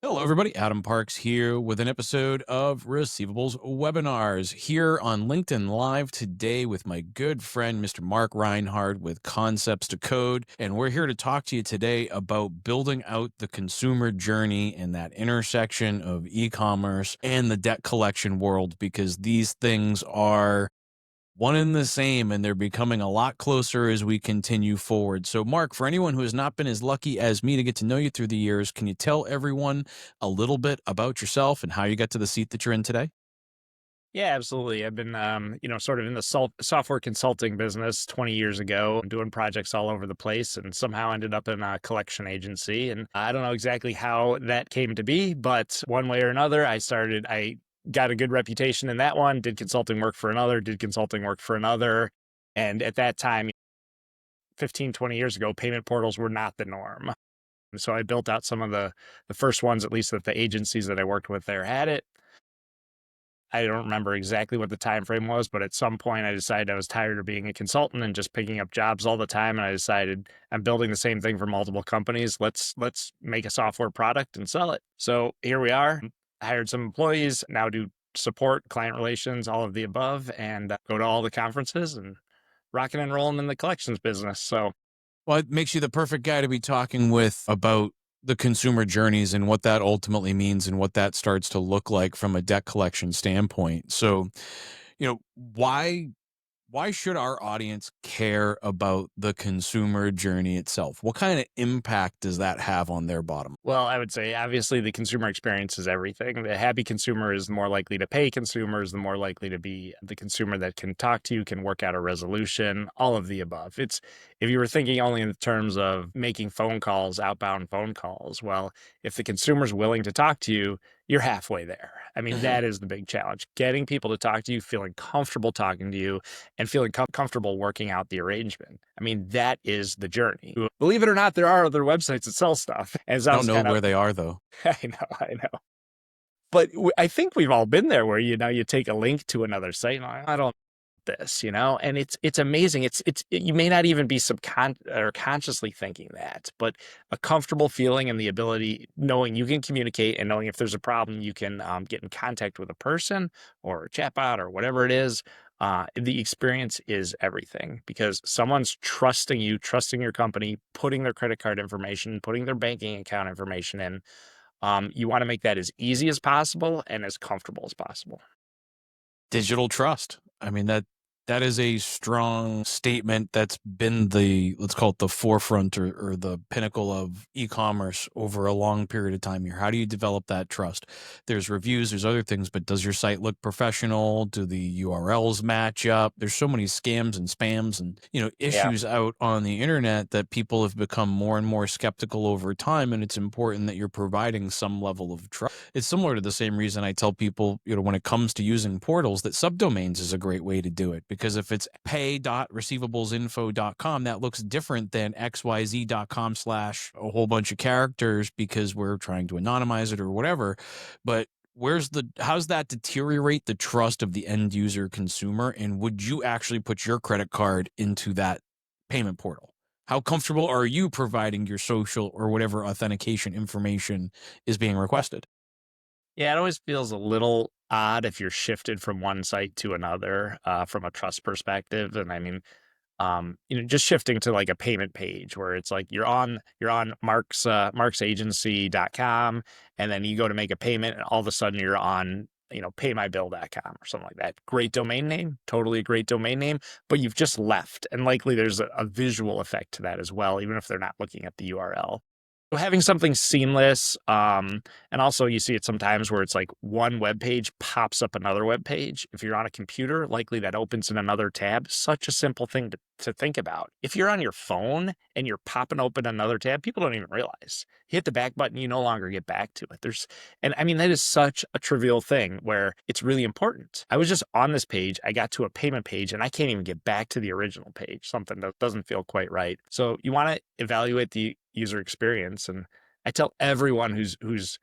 Hello, everybody. Adam Parks here with an episode of Receivables Webinars here on LinkedIn Live today with my good friend, Mr. Mark Reinhard with Concepts2Code. And we're here to talk to you today about building out the consumer journey in that intersection of e-commerce and the debt collection world, because these things are one and the same, and they're becoming a lot closer as we continue forward. So, Mark, for anyone who has not been as lucky as me to get to know you through the years, can you tell everyone a little bit about yourself and how you got to the seat that you're in today? Yeah, absolutely. I've been, sort of in the software consulting business 20 years ago, doing projects all over the place, and somehow ended up in a collection agency. And I don't know exactly how that came to be, but one way or another, I got a good reputation in that one, did consulting work for another, did consulting work for another. And at that time, 15, 20 years ago, payment portals were not the norm. So I built out some of the first ones, at least that the agencies that I worked with there had it. I don't remember exactly what the time frame was, but at some point I decided I was tired of being a consultant and just picking up jobs all the time. And I decided I'm building the same thing for multiple companies. Let's make a software product and sell it. So here we are. I hired some employees, now do support, client relations, all of the above, and go to all the conferences and rocking and rolling in the collections business. So Well, it makes you the perfect guy to be talking with about the consumer journeys and what that ultimately means and what that starts to look like from a debt collection standpoint. So, why should our audience care about the consumer journey itself? What kind of impact does that have on their bottom? Well, I would say obviously the consumer experience is everything. The happy consumer is the more likely to pay consumers, the more likely to be the consumer that can talk to you, can work out a resolution, all of the above. It's if you were thinking only in terms of making phone calls, outbound phone calls, well, if the consumer's willing to talk to you, you're halfway there. I mean, Mhm. that is the big challenge. Getting people to talk to you, feeling comfortable talking to you, and feeling comfortable working out the arrangement. I mean, that is the journey. Believe it or not, there are other websites that sell stuff. And it I don't sounds know kind of, where they are, though. I know. But I think we've all been there where, you take a link to another site and I don't this, and it's amazing. You may not even be or consciously thinking that, but a comfortable feeling and the ability, knowing you can communicate and knowing if there's a problem, you can get in contact with a person or a chatbot or whatever it is. The experience is everything because someone's trusting you, trusting your company, putting their credit card information, putting their banking account information in. You want to make that as easy as possible and as comfortable as possible. Digital trust. I mean, that is a strong statement that's been the, let's call it the forefront or the pinnacle of e-commerce over a long period of time here. How do you develop that trust? There's reviews, there's other things, but does your site look professional? Do the URLs match up? There's so many scams and spams and, Yeah. issues out on the internet that people have become more and more skeptical over time. And it's important that you're providing some level of trust. It's similar to the same reason I tell people, when it comes to using portals, that subdomains is a great way to do it. Because if it's pay.receivablesinfo.com, that looks different than xyz.com slash a whole bunch of characters because we're trying to anonymize it or whatever. But how's that deteriorate the trust of the end user consumer? And would you actually put your credit card into that payment portal? How comfortable are you providing your social or whatever authentication information is being requested? Yeah, it always feels a little odd if you're shifted from one site to another, from a trust perspective. And I mean, just shifting to like a payment page where it's like you're on marksagency.com and then you go to make a payment and all of a sudden you're on, paymybill.com or something like that. Great domain name, totally a great domain name, but you've just left. And likely there's a visual effect to that as well, even if they're not looking at the URL. So having something seamless, and also you see it sometimes where it's like one web page pops up another web page. If you're on a computer, likely that opens in another tab. Such a simple thing to think about. If you're on your phone and you're popping open another tab, people don't even realize. You hit the back button, you no longer get back to it. And I mean, that is such a trivial thing where it's really important. I was just on this page, I got to a payment page, and I can't even get back to the original page, something that doesn't feel quite right. So you want to evaluate the user experience. And I tell everyone who's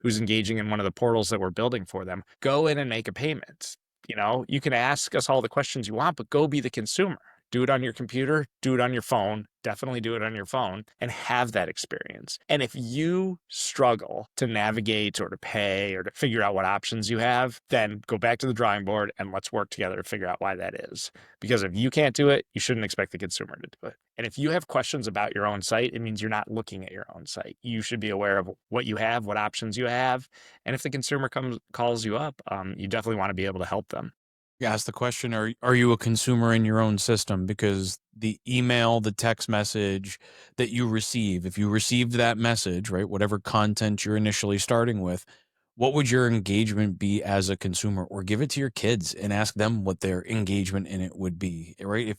engaging in one of the portals that we're building for them, go in and make a payment. You can ask us all the questions you want, but go be the consumer. Do it on your computer, do it on your phone, definitely do it on your phone and have that experience. And if you struggle to navigate or to pay or to figure out what options you have, then go back to the drawing board and let's work together to figure out why that is. Because if you can't do it, you shouldn't expect the consumer to do it. And if you have questions about your own site, it means you're not looking at your own site. You should be aware of what you have, what options you have. And if the consumer calls you up, you definitely want to be able to help them. You ask the question, are you a consumer in your own system? Because the email, the text message that you receive, if you received that message, right, whatever content you're initially starting with, what would your engagement be as a consumer? Or give it to your kids and ask them what their engagement in it would be, right?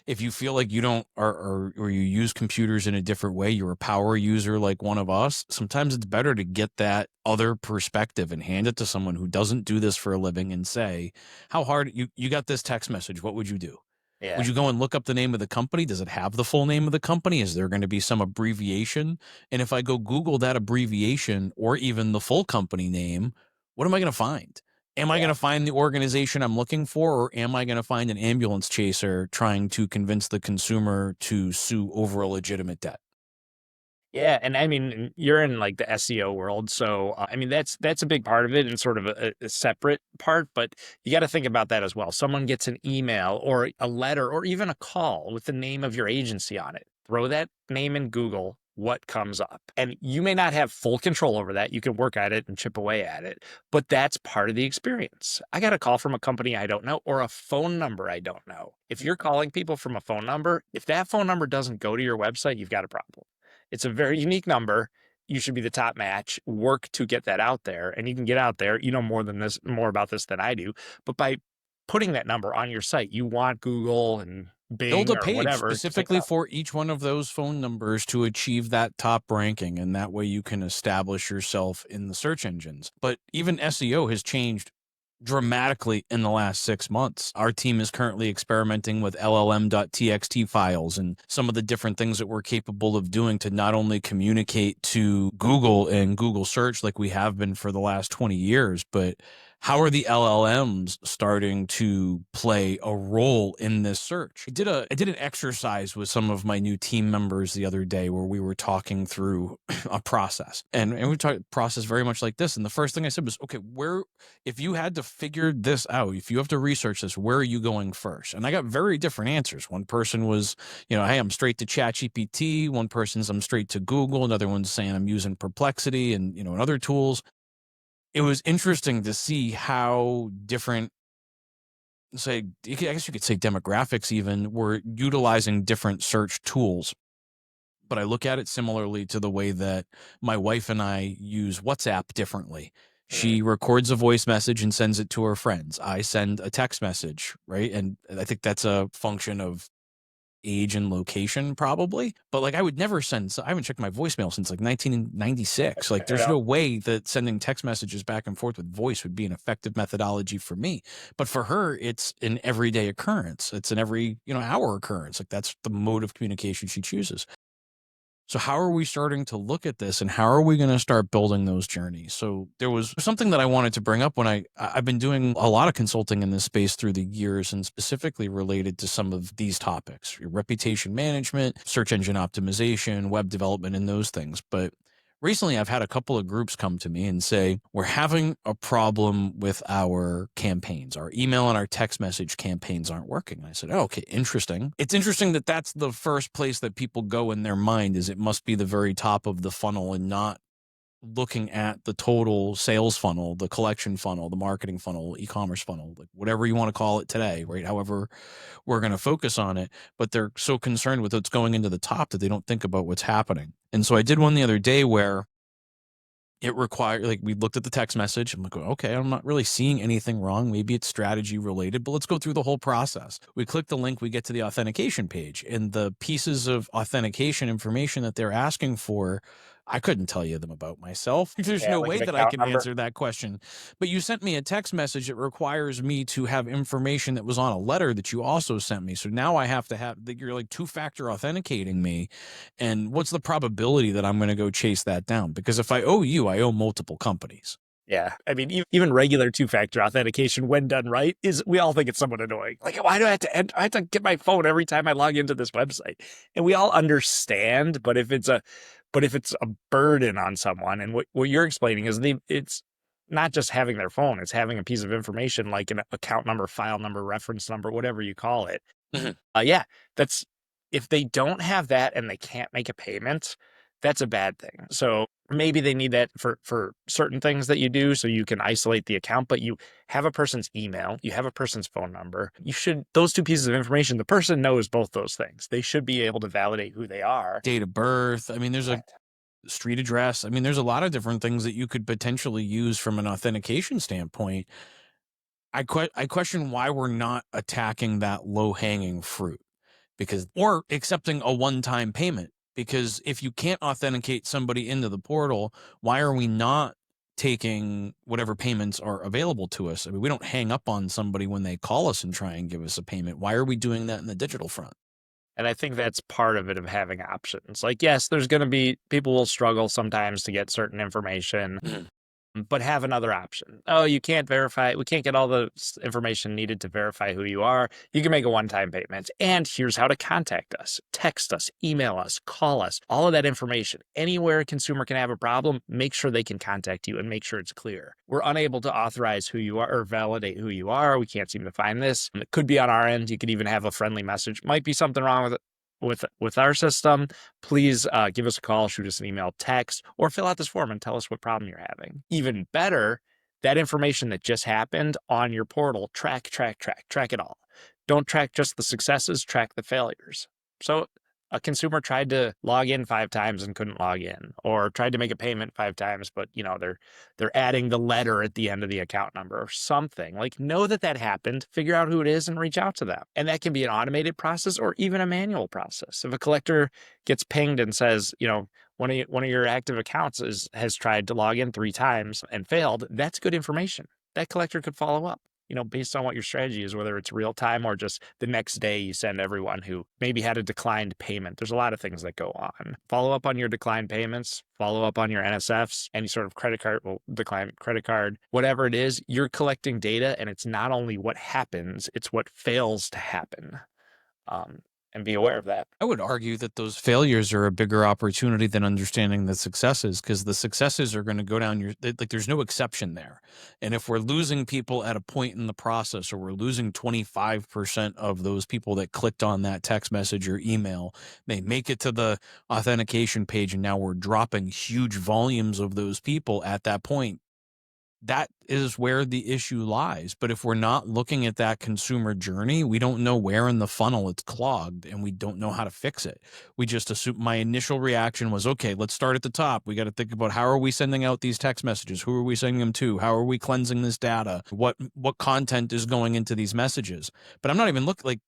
If you feel like you don't or you use computers in a different way, you're a power user like one of us, sometimes it's better to get that other perspective and hand it to someone who doesn't do this for a living and say, how hard you got this text message, what would you do? Yeah. Would you go and look up the name of the company? Does it have the full name of the company? Is there going to be some abbreviation? And if I go Google that abbreviation or even the full company name, what am I going to find? Am I going Yeah. to find the organization I'm looking for, or am I going to find an ambulance chaser trying to convince the consumer to sue over a legitimate debt? Yeah, and I mean, you're in like the SEO world, so I mean that's a big part of it and sort of a separate part, but you got to think about that as well. Someone gets an email or a letter or even a call with the name of your agency on it. Throw that name in Google, what comes up? And you may not have full control over that. You can work at it and chip away at it, but that's part of the experience. I got a call from a company I don't know or a phone number I don't know. If you're calling people from a phone number, if that phone number doesn't go to your website, you've got a problem. It's a very unique number. You should be the top match. Work to get that out there, and you can get out there. You know more about this than I do. But by putting that number on your site, you want Google and Build Bing a or page whatever to pick it specifically up. for each one of those phone numbers to achieve that top ranking. And that way you can establish yourself in the search engines. But even SEO has changed dramatically in the last 6 months. Our team is currently experimenting with LLM.txt files and some of the different things that we're capable of doing to not only communicate to Google and Google search like we have been for the last 20 years, but how are the LLMs starting to play a role in this search? I did an exercise with some of my new team members the other day where we were talking through a process, and we talked process very much like this. And the first thing I said was, okay, if you had to figure this out, if you have to research this, where are you going first? And I got very different answers. One person was, hey, I'm straight to ChatGPT. One person's I'm straight to Google. Another one's saying I'm using Perplexity and other tools. It was interesting to see how different, say, I guess you could say demographics even were utilizing different search tools. But I look at it similarly to the way that my wife and I use WhatsApp differently. Mhm. She records a voice message and sends it to her friends. I send a text message, right? And I think that's a function of age and location probably. But like I would never I haven't checked my voicemail since like 1996. Like there's Yeah. no way that sending text messages back and forth with voice would be an effective methodology for me. But for her, it's an everyday occurrence. It's an every, hour occurrence. Like that's the mode of communication she chooses. So how are we starting to look at this and how are we going to start building those journeys? So there was something that I wanted to bring up when I've been doing a lot of consulting in this space through the years and specifically related to some of these topics, your reputation management, search engine optimization, web development, and those things. But recently I've had a couple of groups come to me and say, we're having a problem with our campaigns. Our email and our text message campaigns aren't working. And I said, oh, okay, interesting. It's interesting that that's the first place that people go in their mind is it must be the very top of the funnel and not looking at the total sales funnel, the collection funnel, the marketing funnel, e-commerce funnel, like whatever you want to call it today, right? However, we're going to focus on it, but they're so concerned with what's going into the top that they don't think about what's happening. And so I did one the other day where it required, like, we looked at the text message. I'm like, okay, I'm not really seeing anything wrong. Maybe it's strategy related, but let's go through the whole process. We click the link, we get to the authentication page, and the pieces of authentication information that they're asking for, I couldn't tell you them about myself. There's Yeah, no like way an that I account can number. answer that question. But you sent me a text message that requires me to have information that was on a letter that you also sent me. So now I have to have that you're like two-factor authenticating me. And what's the probability that I'm going to go chase that down? Because if I owe you, I owe multiple companies. Yeah. I mean, even regular two-factor authentication, when done right, we all think it's somewhat annoying. Like, why do I have to I have to get my phone every time I log into this website? And we all understand, but if it's a burden on someone, and what you're explaining is it's not just having their phone, it's having a piece of information like an account number, file number, reference number, whatever you call it. Mhm. Yeah, that's if they don't have that and they can't make a payment, that's a bad thing. So maybe they need that for certain things that you do so you can isolate the account, but you have a person's email, you have a person's phone number. Those two pieces of information, the person knows both those things. They should be able to validate who they are. Date of birth. I mean, there's a street address. I mean, there's a lot of different things that you could potentially use from an authentication standpoint. I question why we're not attacking that low-hanging fruit, because or accepting a one-time payment, because if you can't authenticate somebody into the portal, why are we not taking whatever payments are available to us? I mean, we don't hang up on somebody when they call us and try and give us a payment. Why are we doing that in the digital front? And I think that's part of it, of having options. Like, yes, there's going to be people will struggle sometimes to get certain information, Mhm. but have another option. Oh, you can't verify. We can't get all the information needed to verify who you are. You can make a one-time payment. And here's how to contact us: text us, email us, call us, all of that information. Anywhere a consumer can have a problem, make sure they can contact you and make sure it's clear. We're unable to authorize who you are or validate who you are. We can't seem to find this. It could be on our end. You could even have a friendly message. Might be something wrong with it. With our system, please give us a call, shoot us an email, text, or fill out this form and tell us what problem you're having. Even better, that information that just happened on your portal, track it all. Don't track just the successes, track the failures. So a consumer tried to log in 5 times and couldn't log in, or tried to make a payment 5 times, but they're adding the letter at the end of the account number or something. Like, know that happened, figure out who it is and reach out to them. And that can be an automated process or even a manual process. If a collector gets pinged and says, one of your active accounts has tried to log in 3 times and failed, that's good information. That collector could follow up, based on what your strategy is, whether it's real time or just the next day you send everyone who maybe had a declined payment. There's a lot of things that go on. Follow up on your declined payments, follow up on your NSFs, any sort of credit card, declined credit card, whatever it is, you're collecting data, and it's not only what happens, it's what fails to happen. And be aware of that. I would argue that those failures are a bigger opportunity than understanding the successes, because the successes are going to go down like there's no exception there. And if we're losing people at a point in the process, or we're losing 25% of those people that clicked on that text message or email, they make it to the authentication page, and now we're dropping huge volumes of those people at that point. That is where the issue lies. But if we're not looking at that consumer journey, we don't know where in the funnel it's clogged, and we don't know how to fix it. We just assume. My initial reaction was, okay, let's start at the top. We got to think about, how are we sending out these text messages? Who are we sending them to? How are we cleansing this data? What content is going into these messages? But I'm not even looking,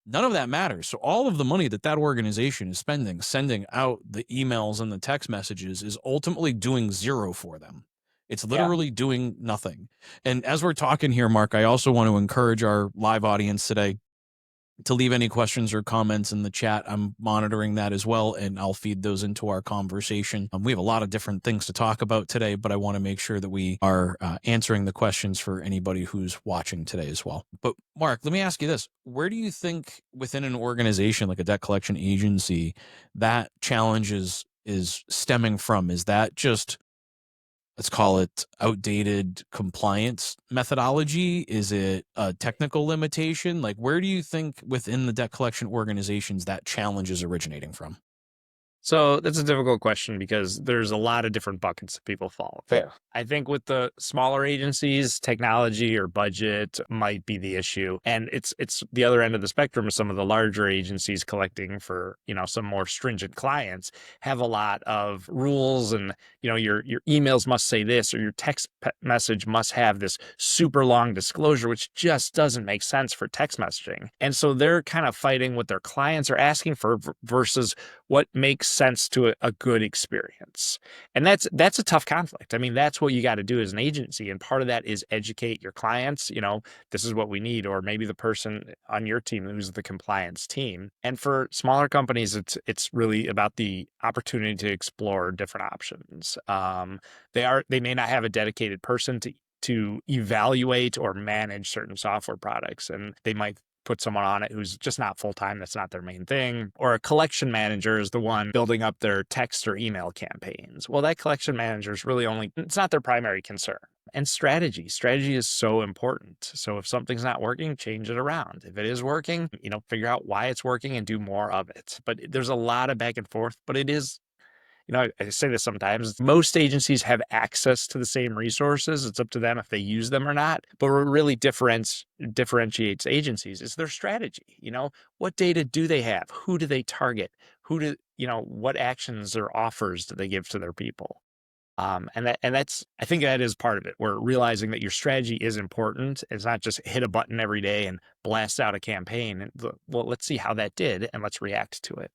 none of that matters. So all of the money that organization is spending sending out the emails and the text messages is ultimately doing zero for them. It's literally doing nothing. And as we're talking here, Mark, I also want to encourage our live audience today to leave any questions or comments in the chat. I'm monitoring that as well, and I'll feed those into our conversation. We have a lot of different things to talk about today, but I want to make sure that we are answering the questions for anybody who's watching today as well. But Mark, let me ask you this. Where do you think within an organization like a debt collection agency that challenge is stemming from? Is that just, let's call it, outdated compliance methodology? Is it a technical limitation? Like, where do you think within the debt collection organizations that challenge is originating from? So that's a difficult question because there's a lot of different buckets that people fall into. Fair. I think with the smaller agencies, technology or budget might be the issue. And it's the other end of the spectrum of some of the larger agencies collecting for, some more stringent clients have a lot of rules, and, your emails must say this, or your text message must have this super long disclosure, which just doesn't make sense for text messaging. And so they're kind of fighting what their clients are asking for versus what makes sense to a good experience. And that's a tough conflict. I mean, that's what you got to do as an agency. And part of that is educate your clients, this is what we need, or maybe the person on your team who's the compliance team. And for smaller companies, it's really about the opportunity to explore different options. They may not have a dedicated person to evaluate or manage certain software products, and they might put someone on it who's just not full-time, that's not their main thing. Or a collection manager is the one building up their text or email campaigns. Well, that collection manager is really it's not their primary concern. And strategy is so important. So if something's not working, change it around. If it is working, figure out why it's working and do more of it. But there's a lot of back and forth, but it is, I say this sometimes, most agencies have access to the same resources. It's up to them if they use them or not. But what really differentiates agencies is their strategy. What data do they have? Who do they target? What actions or offers do they give to their people? I think that is part of it. We're realizing that your strategy is important. It's not just hit a button every day and blast out a campaign. Well, let's see how that did and let's react to it.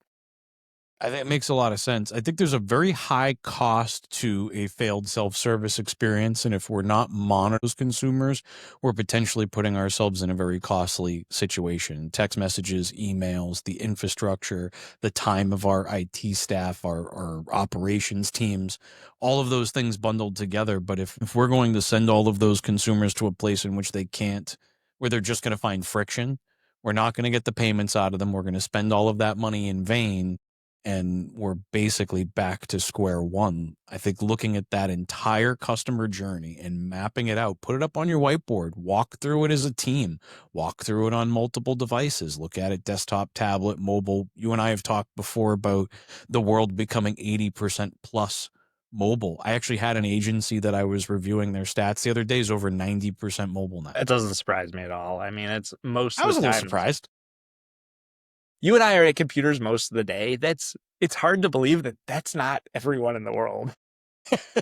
I think it makes a lot of sense. I think there's a very high cost to a failed self-service experience. And if we're not monitoring those consumers, we're potentially putting ourselves in a very costly situation. Text messages, emails, the infrastructure, the time of our IT staff, our operations teams, all of those things bundled together. But if we're going to send all of those consumers to a place in which where they're just going to find friction, we're not going to get the payments out of them. We're going to spend all of that money in vain, and we're basically back to square one. I think looking at that entire customer journey and mapping it out, put it up on your whiteboard, walk through it as a team, walk through it on multiple devices, look at it desktop, tablet, mobile. You and I have talked before about the world becoming 80% plus mobile. I actually had an agency that I was reviewing their stats the other day is over 90% mobile now. That doesn't surprise me at all. I mean, it's most I of was a the little time. surprised. You and I are at computers most of the day. It's hard to believe that that's not everyone in the world.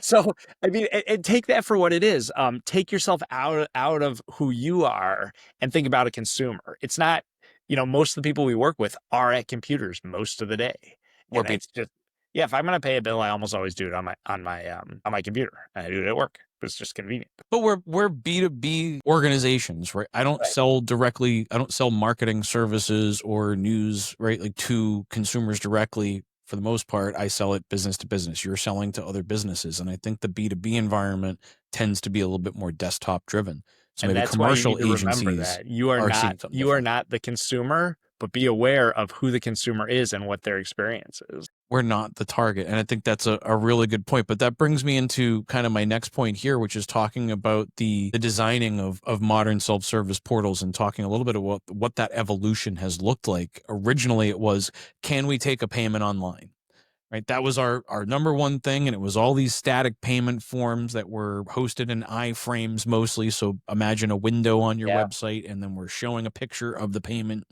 So, I mean, and take that for what it is. Take yourself out of who you are and think about a consumer. It's not, most of the people we work with are at computers most of the day. Or And it's just, yeah, if I'm going to pay a bill, I almost always do it on my computer. And I do it at work. It's just convenient. But we're B2B organizations, right? I don't Right. sell directly. I don't sell marketing services or news, right? Like to consumers directly. For the most part, I sell it business to business. You're selling to other businesses. And I think the B2B environment tends to be a little bit more desktop driven. So And maybe that's why you commercial need to remember agencies that you are are not seeing something you are different. not the consumer, but be aware of who the consumer is and what their experience is. We're not the target. And I think that's a really good point. But that brings me into kind of my next point here, which is talking about the designing of modern self-service portals and talking a little bit about what that evolution has looked like. Originally, it was, can we take a payment online? Right. That was our number one thing. And it was all these static payment forms that were hosted in iframes mostly. So imagine a window on your Yeah. website, and then we're showing a picture of the payment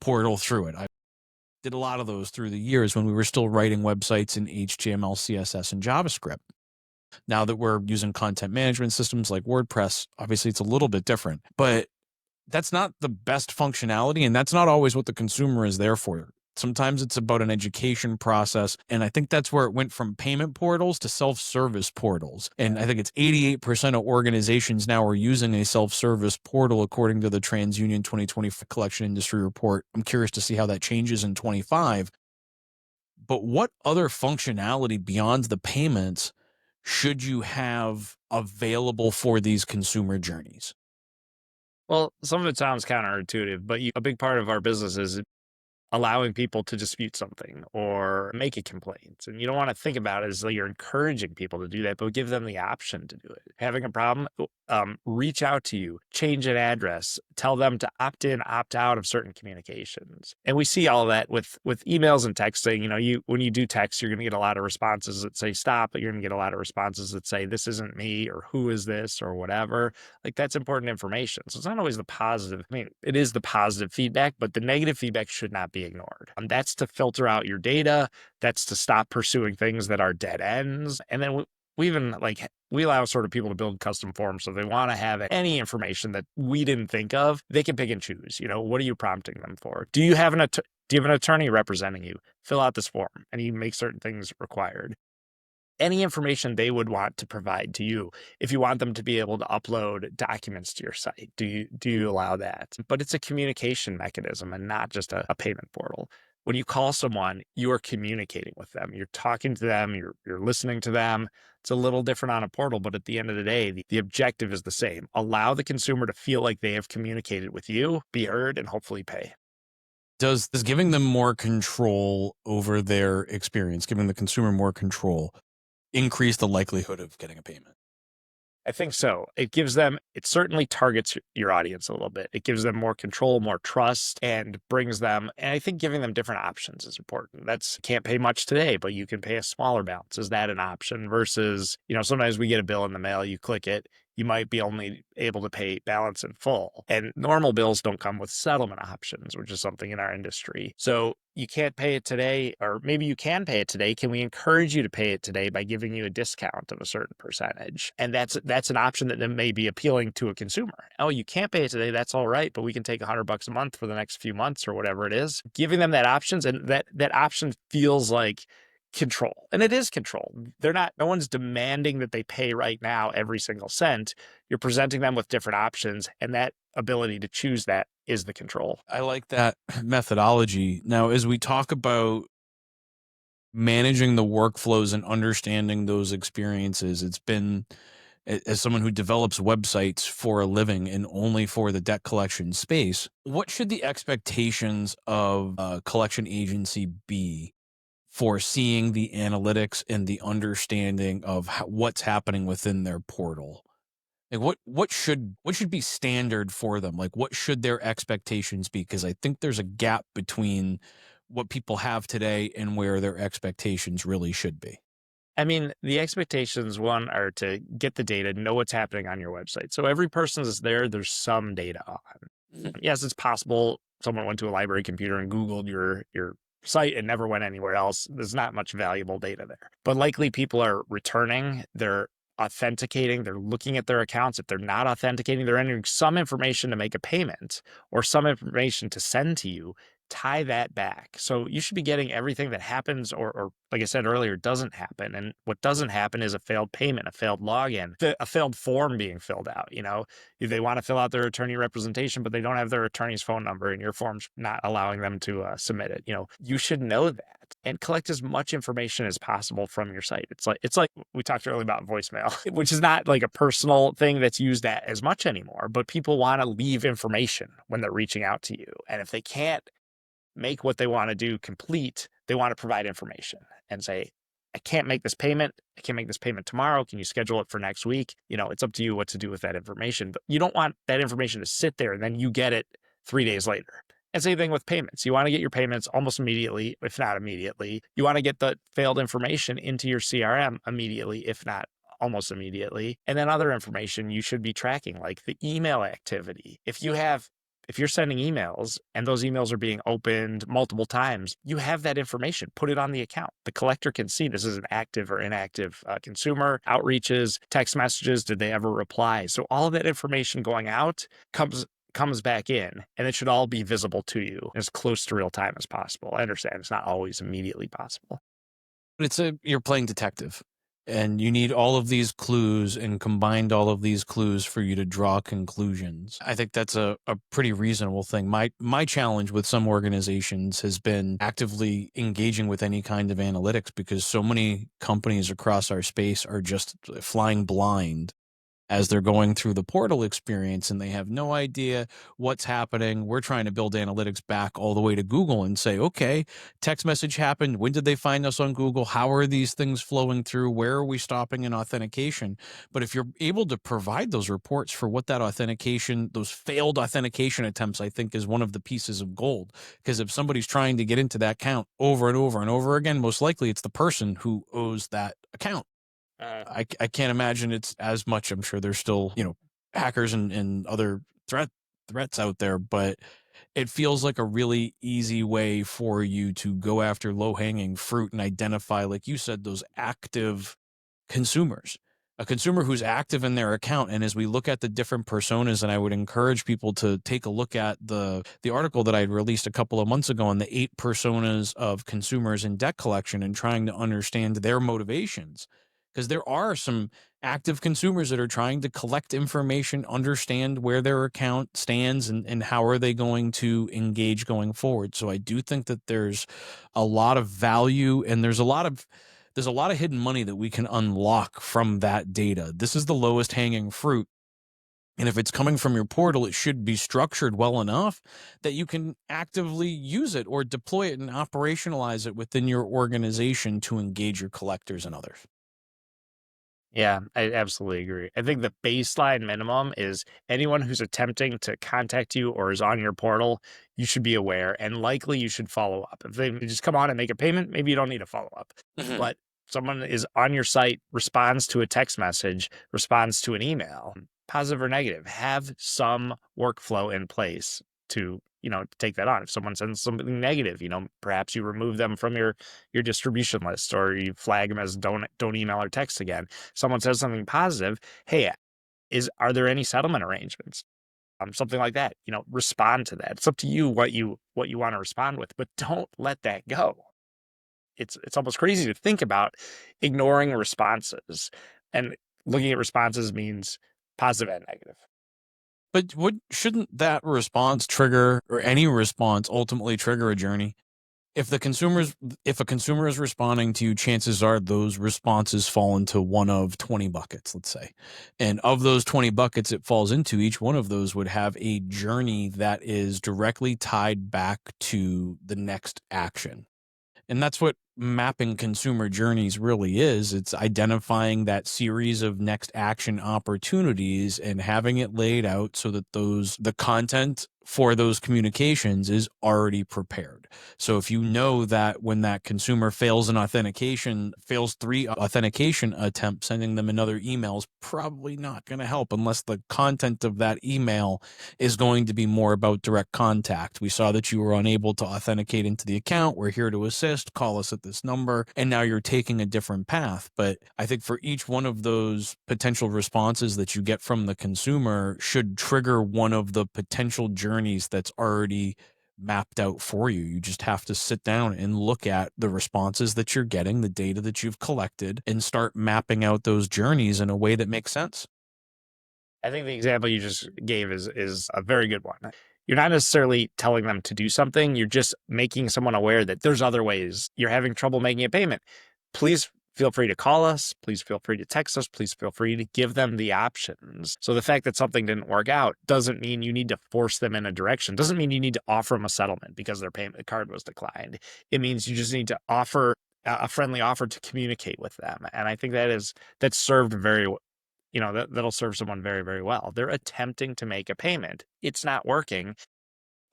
portal through it. I did a lot of those through the years when we were still writing websites in HTML, CSS, and JavaScript. Now that we're using content management systems like WordPress, obviously it's a little bit different, but that's not the best functionality, and that's not always what the consumer is there for. Sometimes it's about an education process, and I think that's where it went from payment portals to self-service portals. And I think it's 88% of organizations now are using a self-service portal according to the TransUnion 2020 Collection Industry Report. I'm curious to see how that changes in 25. But what other functionality beyond the payments should you have available for these consumer journeys? Well, some of it sounds counterintuitive, but a big part of our business is allowing people to dispute something or make a complaint. And you don't want to think about it as though you're encouraging people to do that, but give them the option to do it. Having a problem, reach out to you, change an address, tell them to opt in, opt out of certain communications. And we see all of that with emails and texting. When you do text, you're going to get a lot of responses that say stop, but you're going to get a lot of responses that say this isn't me or who is this or whatever. Like, that's important information. So it's not always the positive. I mean, it is the positive feedback, but the negative feedback should not be ignored. That's to filter out your data. That's to stop pursuing things that are dead ends. And then we even We allow sort of people to build custom forms. So if they want to have any information that we didn't think of, they can pick and choose. What are you prompting them for? Do you have an attorney representing you? Fill out this form, and you make certain things required. Any information they would want to provide to you. If you want them to be able to upload documents to your site, do you allow that? But it's a communication mechanism and not just a payment portal. When you call someone, you are communicating with them. You're talking to them, you're listening to them. It's a little different on a portal, but at the end of the day, the objective is the same. Allow the consumer to feel like they have communicated with you, be heard, and hopefully pay. Does giving them more control over their experience, giving the consumer more control, increase the likelihood of getting a payment? I think so. It certainly targets your audience a little bit. It gives them more control, more trust, and I think giving them different options is important. Can't pay much today, but you can pay a smaller balance. Is that an option? Versus, sometimes we get a bill in the mail, you click it, you might be only able to pay balance in full. And normal bills don't come with settlement options, which is something in our industry. So you can't pay it today, or maybe you can pay it today. Can we encourage you to pay it today by giving you a discount of a certain percentage? And that's an option that may be appealing to a consumer. Oh, you can't pay it today. That's all right, but we can take $100 a month for the next few months or whatever it is. Giving them that options, and that option feels like control. And it is control. No one's demanding that they pay right now every single cent. You're presenting them with different options, and that ability to choose that is the control. I like that methodology. Now, as we talk about managing the workflows and understanding those experiences, it's been, as someone who develops websites for a living and only for the debt collection space, what should the expectations of a collection agency be for seeing the analytics and the understanding of what's happening within their portal? Like what should be standard for them? Like what should their expectations be? Because I think there's a gap between what people have today and where their expectations really should be. I mean, the expectations, one, are to get the data, know what's happening on your website. So every person that's there's some data on. Yes, it's possible someone went to a library computer and Googled your site and never went anywhere else. There's not much valuable data there. But likely people are returning, they're authenticating, they're looking at their accounts. If they're not authenticating, they're entering some information to make a payment or some information to send to you. Tie that back. So you should be getting everything that happens or like I said earlier, doesn't happen. And what doesn't happen is a failed payment, a failed login, a failed form being filled out. If they want to fill out their attorney representation, but they don't have their attorney's phone number and your form's not allowing them to submit it. You should know that and collect as much information as possible from your site. It's like we talked earlier about voicemail, which is not like a personal thing that's used as much anymore, but people want to leave information when they're reaching out to you. And if they can't make what they want to do complete, they want to provide information and say, I can't make this payment. I can't make this payment tomorrow. Can you schedule it for next week? It's up to you what to do with that information, but you don't want that information to sit there and then you get it 3 days later. And same thing with payments. You want to get your payments almost immediately, if not immediately. You want to get the failed information into your CRM immediately, if not almost immediately. And then other information you should be tracking, like the email activity. If you're sending emails and those emails are being opened multiple times, you have that information. Put it on the account. The collector can see this is an active or inactive consumer. Outreaches, text messages, did they ever reply? So all of that information going out comes back in, and it should all be visible to you as close to real time as possible. I understand it's not always immediately possible. But you're playing detective. And you need all of these clues and combined all of these clues for you to draw conclusions. I think that's a pretty reasonable thing. My challenge with some organizations has been actively engaging with any kind of analytics because so many companies across our space are just flying blind as they're going through the portal experience and they have no idea what's happening. We're trying to build analytics back all the way to Google and say, okay, text message happened. When did they find us on Google? How are these things flowing through? Where are we stopping in authentication? But if you're able to provide those reports for what that authentication, those failed authentication attempts, I think is one of the pieces of gold. Because if somebody's trying to get into that account over and over and over again, most likely it's the person who owes that account. I can't imagine it's as much. I'm sure there's still, hackers and other threats out there, but it feels like a really easy way for you to go after low hanging fruit and identify, like you said, those active consumers. A consumer who's active in their account. And as we look at the different personas, and I would encourage people to take a look at the article that I released a couple of months ago on the 8 personas of consumers in debt collection and trying to understand their motivations. Because there are some active consumers that are trying to collect information, understand where their account stands, and how are they going to engage going forward. So I do think that there's a lot of value, and there's a lot of hidden money that we can unlock from that data. This is the lowest hanging fruit. And if it's coming from your portal, it should be structured well enough that you can actively use it or deploy it and operationalize it within your organization to engage your collectors and others. Yeah, I absolutely agree. I think the baseline minimum is anyone who's attempting to contact you or is on your portal, you should be aware and likely you should follow up. If they just come on and make a payment, maybe you don't need to follow up. Mhm. But someone is on your site, responds to a text message, responds to an email, positive or negative, have some workflow in place to, take that on. If someone sends something negative, perhaps you remove them from your distribution list or you flag them as don't email or text again. Someone says something positive, hey, are there any settlement arrangements? Something like that. Respond to that. It's up to you what you want to respond with, but don't let that go. It's almost crazy to think about ignoring responses. And looking at responses means positive and negative. But shouldn't that response trigger, or any response ultimately trigger a journey? If a consumer is responding to you, chances are those responses fall into one of 20 buckets, let's say. And of those 20 buckets it falls into, each one of those would have a journey that is directly tied back to the next action. And that's what mapping consumer journeys really is. It's identifying that series of next action opportunities and having it laid out so that the content for those communications is already prepared. So if you know that when that consumer fails 3 authentication attempts, sending them another email is probably not going to help unless the content of that email is going to be more about direct contact. We saw that you were unable to authenticate into the account. We're here to assist. Call us at this number. And now you're taking a different path. But I think for each one of those potential responses that you get from the consumer should trigger one of the potential journeys that's already mapped out for you. You just have to sit down and look at the responses that you're getting, the data that you've collected, and start mapping out those journeys in a way that makes sense. I think the example you just gave is a very good one. You're not necessarily telling them to do something, you're just making someone aware that there's other ways. You're having trouble making a payment. Please feel free to call us, please feel free to text us, please feel free to give them the options. So the fact that something didn't work out doesn't mean you need to force them in a direction. Doesn't mean you need to offer them a settlement because their payment card was declined. It means you just need to offer a friendly offer to communicate with them. And I think that's served that'll serve someone very, very well. They're attempting to make a payment. It's not working.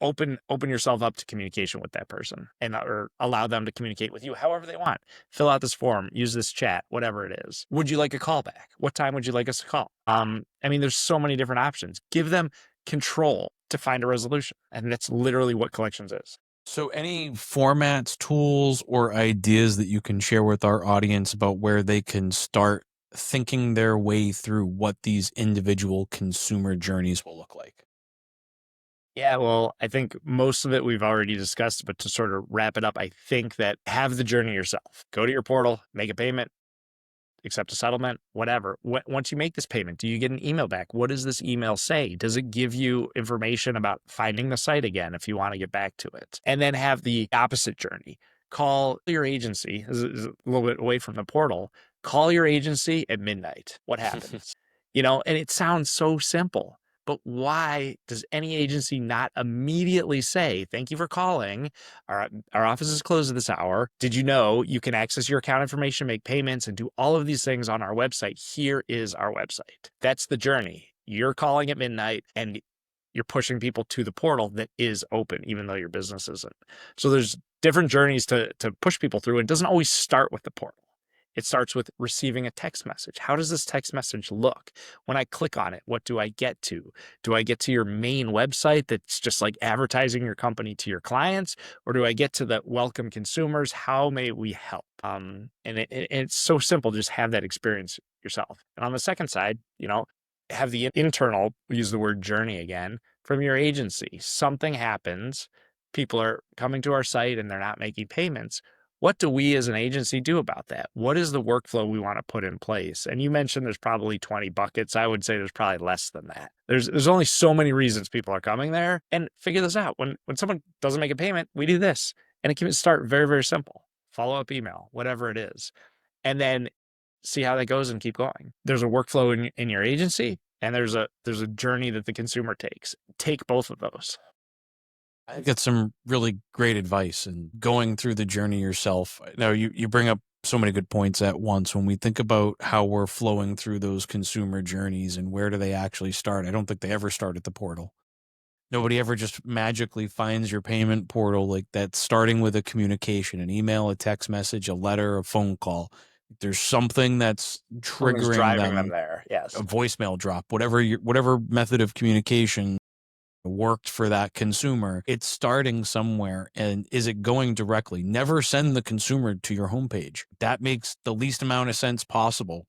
Open yourself up to communication with that person and or allow them to communicate with you however they want. Fill out this form, use this chat, whatever it is. Would you like a call back? What time would you like us to call? There's so many different options. Give them control to find a resolution. And that's literally what collections is. So, any formats, tools, or ideas that you can share with our audience about where they can start thinking their way through what these individual consumer journeys will look like? Yeah, well, I think most of it we've already discussed, but to sort of wrap it up, I think that have the journey yourself. Go to your portal, make a payment, accept a settlement, whatever. Once you make this payment, do you get an email back? What does this email say? Does it give you information about finding the site again if you want to get back to it? And then have the opposite journey. Call your agency, this is a little bit away from the portal. Call your agency at midnight. What happens? And it sounds so simple. But why does any agency not immediately say, thank you for calling? Our office is closed at this hour. Did you know you can access your account information, make payments, and do all of these things on our website? Here is our website. That's the journey. You're calling at midnight and you're pushing people to the portal that is open, even though your business isn't. So there's different journeys to push people through. It doesn't always start with the portal. It starts with receiving a text message. How does this text message look? When I click on it, what do I get to? Do I get to your main website that's just like advertising your company to your clients? Or do I get to the welcome consumers? How may we help? And it's so simple. Just have that experience yourself. And on the second side, have the internal, use the word journey again, from your agency. Something happens, people are coming to our site and they're not making payments. What do we as an agency do about that? What is the workflow we want to put in place? And you mentioned there's probably 20 buckets. I would say there's probably less than that. There's only so many reasons people are coming there, and figure this out. When someone doesn't make a payment, we do this. And it can start very, very simple. Follow-up email, whatever it is. And then see how that goes and keep going. There's a workflow in your agency, and there's a journey that the consumer takes. Take both of those. I get some really great advice and going through the journey yourself. Now, you bring up so many good points at once. When we think about how we're flowing through those consumer journeys and where do they actually start, I don't think they ever start at the portal. Nobody ever just magically finds your payment portal like that, starting with a communication, an email, a text message, a letter, a phone call. There's something that's Something's triggering driving them them, there. Yes. a voicemail drop, whatever method of communication worked for that consumer. It's starting somewhere. And is it going directly? Never send the consumer to your homepage. That makes the least amount of sense possible.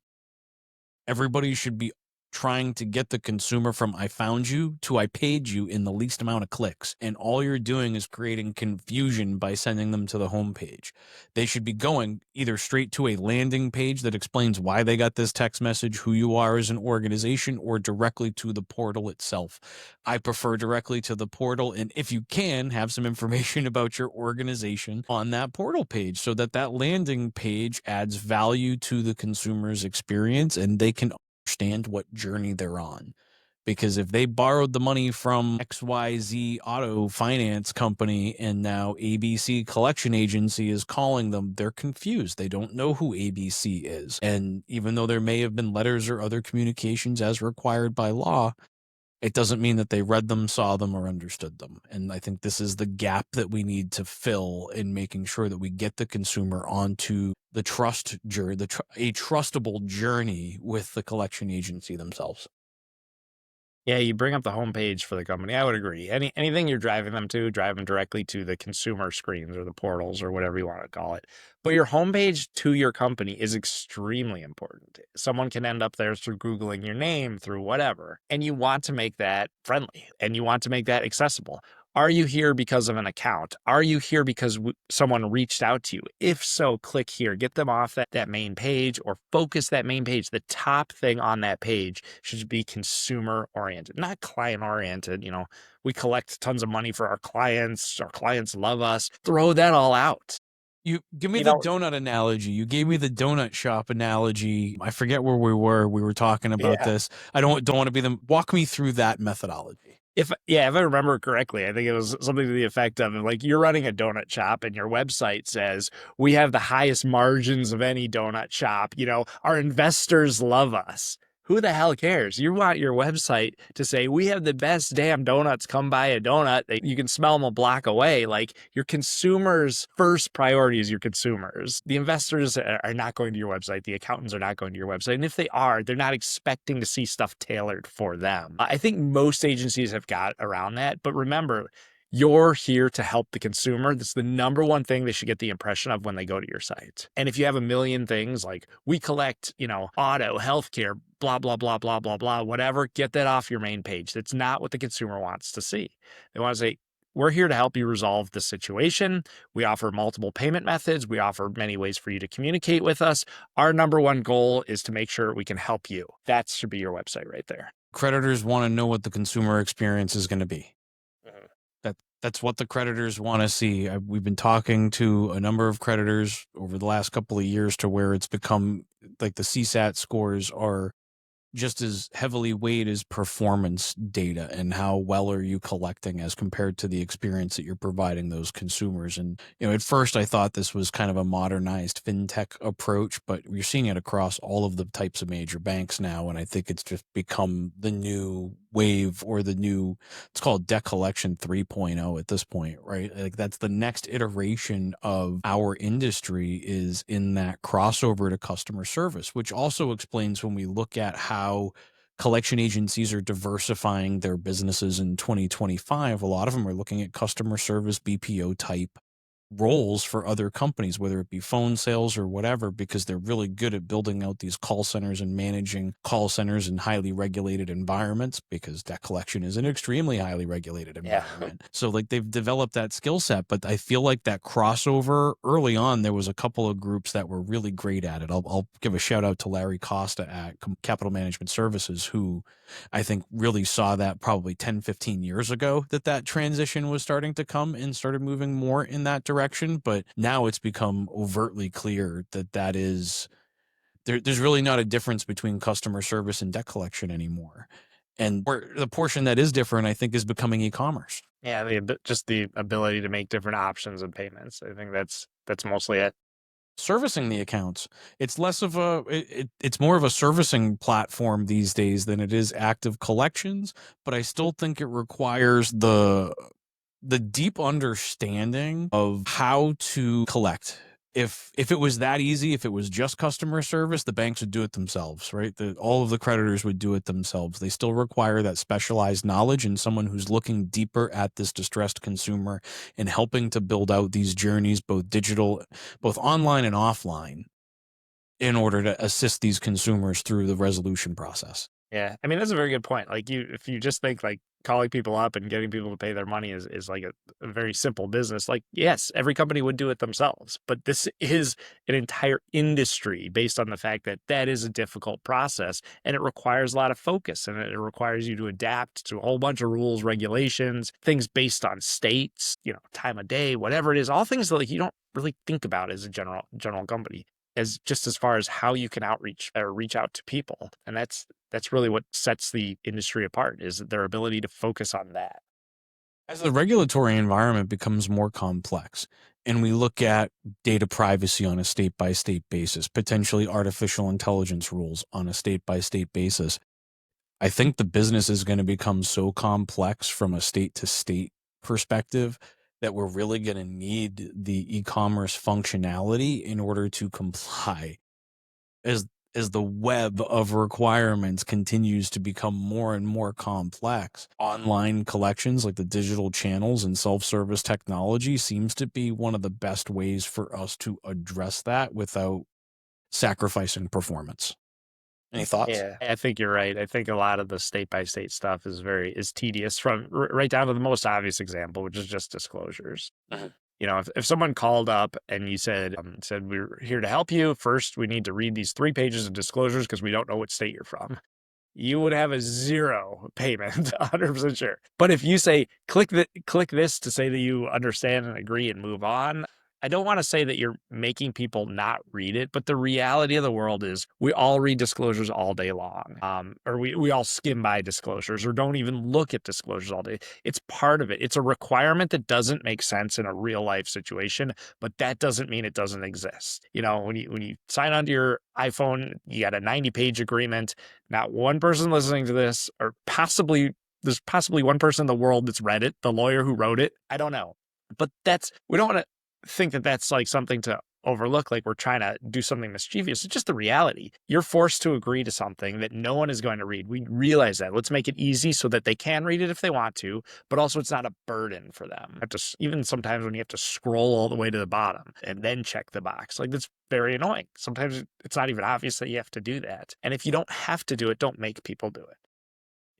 Everybody should be trying to get the consumer from I found you to I paid you in the least amount of clicks. And all you're doing is creating confusion by sending them to the homepage. They should be going either straight to a landing page that explains why they got this text message, who you are as an organization, or directly to the portal itself. I prefer directly to the portal. And if you can, have some information about your organization on that portal page so that that landing page adds value to the consumer's experience and they can understand what journey they're on. Because if they borrowed the money from XYZ auto finance company and now ABC collection agency is calling them, they're confused. They don't know who ABC is. And even though there may have been letters or other communications as required by law, it doesn't mean that they read them, saw them, or understood them. And I think this is the gap that we need to fill in making sure that we get the consumer onto the trust journey, a trustable journey with the collection agency themselves. Yeah, you bring up the homepage for the company. I would agree. Anything you're driving them to, drive them directly to the consumer screens or the portals or whatever you want to call it. But your homepage to your company is extremely important. Someone can end up there through Googling your name, through whatever. And you want to make that friendly and you want to make that accessible. Are you here because of an account? Are you here because someone reached out to you? If so, click here. Get them off that main page or focus that main page. The top thing on that page should be consumer oriented, not client oriented. We collect tons of money for our clients. Our clients love us. Throw that all out. You give me You the know, donut analogy. You gave me the donut shop analogy. I forget where we were. We were talking about yeah. this. I don't want to be them. Walk me through that methodology. If I remember correctly, I think it was something to the effect of like you're running a donut shop and your website says we have the highest margins of any donut shop. Our investors love us. Who the hell cares? You want your website to say we have the best damn donuts. Come buy a donut. You can smell them a block away. Like your consumers' first priority is your consumers. The investors are not going to your website. The accountants are not going to your website. And if they are, they're not expecting to see stuff tailored for them. I think most agencies have got around that. But remember, you're here to help the consumer. That's the number one thing they should get the impression of when they go to your site. And if you have a million things like we collect, auto, healthcare, blah, blah, blah, blah, blah, blah, whatever, get that off your main page. That's not what the consumer wants to see. They want to say, we're here to help you resolve the situation. We offer multiple payment methods. We offer many ways for you to communicate with us. Our number one goal is to make sure we can help you. That should be your website right there. Creditors want to know what the consumer experience is going to be. That's what the creditors want to see. We've been talking to a number of creditors over the last couple of years to where it's become like the CSAT scores are just as heavily weighed as performance data and how well are you collecting as compared to the experience that you're providing those consumers. And, at first I thought this was kind of a modernized fintech approach, but you're seeing it across all of the types of major banks now. And I think it's just become the new wave or it's called debt collection 3.0 at this point, right? Like that's the next iteration of our industry is in that crossover to customer service, which also explains when we look at how collection agencies are diversifying their businesses in 2025. A lot of them are looking at customer service BPO type roles for other companies, whether it be phone sales or whatever, because they're really good at building out these call centers and managing call centers in highly regulated environments, because debt collection is an extremely highly regulated Yeah. environment. So like they've developed that skill set, but I feel like that crossover early on, there was a couple of groups that were really great at it. I'll give a shout out to Larry Costa at Capital Management Services, who I think really saw that probably 10, 15 years ago, that transition was starting to come and started moving more in that direction. But now it's become overtly clear that is there's really not a difference between customer service and debt collection anymore. And where the portion that is different, I think, is becoming e-commerce. Yeah, just the ability to make different options of payments. I think that's mostly it. Servicing the accounts, it's less of it's more of a servicing platform these days than it is active collections, but I still think it requires the deep understanding of how to collect. If it was that easy, if it was just customer service, the banks would do it themselves, right? All of the creditors would do it themselves. They still require that specialized knowledge and someone who's looking deeper at this distressed consumer and helping to build out these journeys, both digital, both online and offline, in order to assist these consumers through the resolution process. Yeah. I mean, that's a very good point. Like if you just think like calling people up and getting people to pay their money is like a very simple business. Like, yes, every company would do it themselves, but this is an entire industry based on the fact that that is a difficult process and it requires a lot of focus and it requires you to adapt to a whole bunch of rules, regulations, things based on states, time of day, whatever it is, all things that like you don't really think about as a general company as just as far as how you can outreach or reach out to people. And that's really what sets the industry apart is their ability to focus on that. As the regulatory environment becomes more complex and we look at data privacy on a state by state basis, potentially artificial intelligence rules on a state by state basis, I think the business is going to become so complex from a state to state perspective that we're really going to need the e-commerce functionality in order to comply. As the web of requirements continues to become more and more complex, online collections like the digital channels and self-service technology seems to be one of the best ways for us to address that without sacrificing performance. Any thoughts? Yeah, I think you're right. I think a lot of the state by state stuff is tedious from right down to the most obvious example, which is just disclosures. Mhm. If someone called up and you said we're here to help you, first we need to read these 3 pages of disclosures because we don't know what state you're from. You would have a 0 payment, 100% sure. But if you say, click this to say that you understand and agree and move on, I don't want to say that you're making people not read it, but the reality of the world is we all read disclosures all day long. Or we all skim by disclosures or don't even look at disclosures all day. It's part of it. It's a requirement that doesn't make sense in a real life situation, but that doesn't mean it doesn't exist. When you sign onto your iPhone, you got a 90-page agreement. Not one person listening to this, or there's possibly one person in the world that's read it, the lawyer who wrote it. I don't know. But we don't want to think that that's like something to overlook, like we're trying to do something mischievous. It's just the reality. You're forced to agree to something that no one is going to read. We realize that. Let's make it easy so that they can read it if they want to, but also it's not a burden for them. Even sometimes when you have to scroll all the way to the bottom and then check the box, like that's very annoying. Sometimes it's not even obvious that you have to do that. And if you don't have to do it, don't make people do it.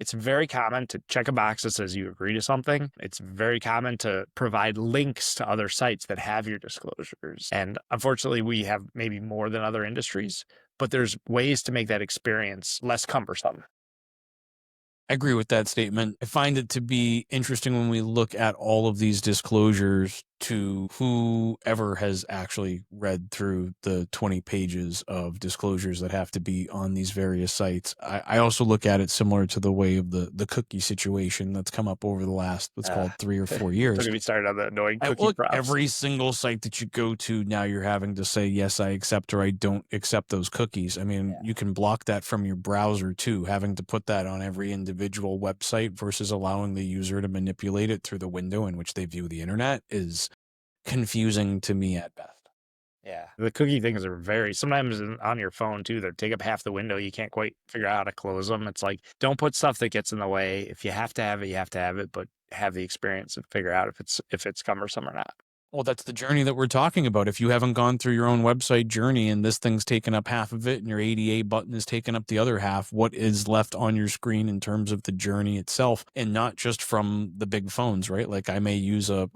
It's very common to check a box that says you agree to something. It's very common to provide links to other sites that have your disclosures. And unfortunately, we have maybe more than other industries, but there's ways to make that experience less cumbersome. I agree with that statement. I find it to be interesting when we look at all of these disclosures to whoever has actually read through the 20 pages of disclosures that have to be on these various sites. I also look at it similar to the way of the cookie situation that's come up over the last, let's call it 3 or 4 Don't years. get me started on the annoying I cookie look, props. every single site that you go to now, you're having to say, yes, I accept or I don't accept those cookies. I mean, you can block that from your browser too, having to put that on every individual website versus allowing the user to manipulate it through the window in which they view the internet is confusing to me at best. Yeah. The cookie things are sometimes on your phone too, they take up half the window. You can't quite figure out how to close them. It's like, don't put stuff that gets in the way. If you have to have it, you have to have it, but have the experience and figure out if it's cumbersome or not. Well, that's the journey that we're talking about. If you haven't gone through your own website journey and this thing's taken up half of it and your ADA button is taken up the other half, what is left on your screen in terms of the journey itself? And not just from the big phones, right? Like I may use a